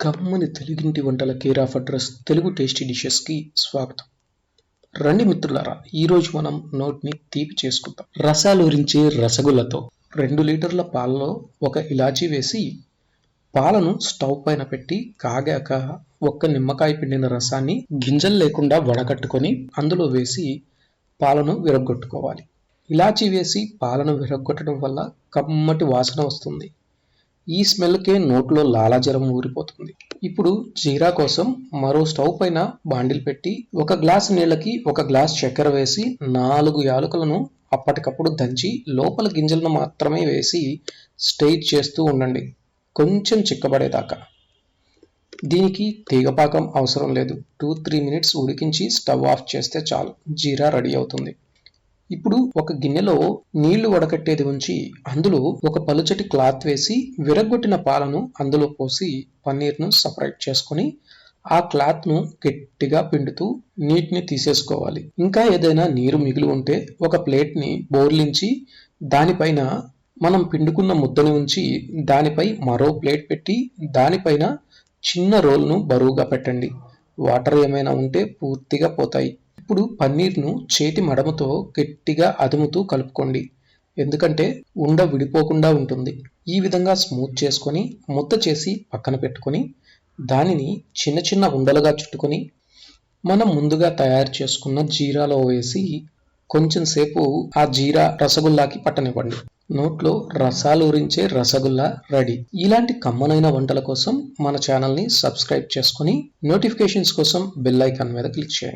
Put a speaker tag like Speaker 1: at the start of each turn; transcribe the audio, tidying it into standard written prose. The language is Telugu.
Speaker 1: కమ్మని తెలుగింటి వంటల care of address Telugu tasty డిషెస్కి స్వాగతం. రండి మిత్రులారా, ఈరోజు మనం నోటిని తీపి చేసుకుందాం. రసాలూరించే రసగుల్లతో 2 లీటర్ల పాలలో ఒక ఇలాచీ వేసి పాలను స్టవ్ పైన పెట్టి కాగాక ఒక్క నిమ్మకాయ పిండిన రసాన్ని గింజలు లేకుండా వడగట్టుకొని అందులో వేసి పాలను విరగ్గొట్టుకోవాలి. ఇలాచీ వేసి పాలను విరగ్గొట్టడం వల్ల కమ్మటి వాసన వస్తుంది. ఈ స్మెల్కే నోట్లో లాలాజలం ఊరిపోతుంది. ఇప్పుడు జీరా కోసం మరో స్టవ్ పైన బాండిల్ పెట్టి 1 గ్లాసు నీళ్ళకి 1 గ్లాస్ చక్కెర వేసి 4 యాలకులను అప్పటికప్పుడు దంచి లోపల గింజలను మాత్రమే వేసి స్టైర్ చేస్తూ ఉండండి, కొంచెం చిక్కబడేదాకా. దీనికి తీగపాకం అవసరం లేదు. 2-3 మినిట్స్ ఉడికించి స్టవ్ ఆఫ్ చేస్తే చాలు, జీరా రెడీ అవుతుంది. ఇప్పుడు ఒక గిన్నెలో నీళ్లు వడకట్టేది ఉంచి అందులో ఒక పలుచటి క్లాత్ వేసి విరగ్గొట్టిన పాలను అందులో పోసి పన్నీర్ను సపరేట్ చేసుకొని ఆ క్లాత్ను గట్టిగా పిండుతూ నీటిని తీసేసుకోవాలి. ఇంకా ఏదైనా నీరు మిగిలి ఉంటే ఒక ప్లేట్ని బోర్లించి దానిపైన మనం పిండుకున్న ముద్దని ఉంచి దానిపై మరో ప్లేట్ పెట్టి దానిపైన చిన్న రోల్ను బరువుగా పెట్టండి. వాటర్ ఏమైనా ఉంటే పూర్తిగా పోతాయి. ఇప్పుడు పన్నీర్ను చేతి మడమతో గట్టిగా అదుముతూ కలుపుకోండి, ఎందుకంటే ఉండ విడిపోకుండా ఉంటుంది. ఈ విధంగా స్మూత్ చేసుకొని ముద్ద చేసి పక్కన పెట్టుకొని దానిని చిన్న చిన్న ఉండలుగా చుట్టుకొని మనం ముందుగా తయారు చేసుకున్న జీరాలో వేసి కొంచెం సేపు ఆ జీరా రసగుల్లాకి పట్టనివ్వండి. నోట్లో రసాలూరించే రసగుల్లా రెడీ. ఇలాంటి కమ్మనైన వంటల కోసం మన ఛానల్ని సబ్స్క్రైబ్ చేసుకొని నోటిఫికేషన్స్ కోసం బెల్ ఐకాన్ మీద క్లిక్ చేయండి.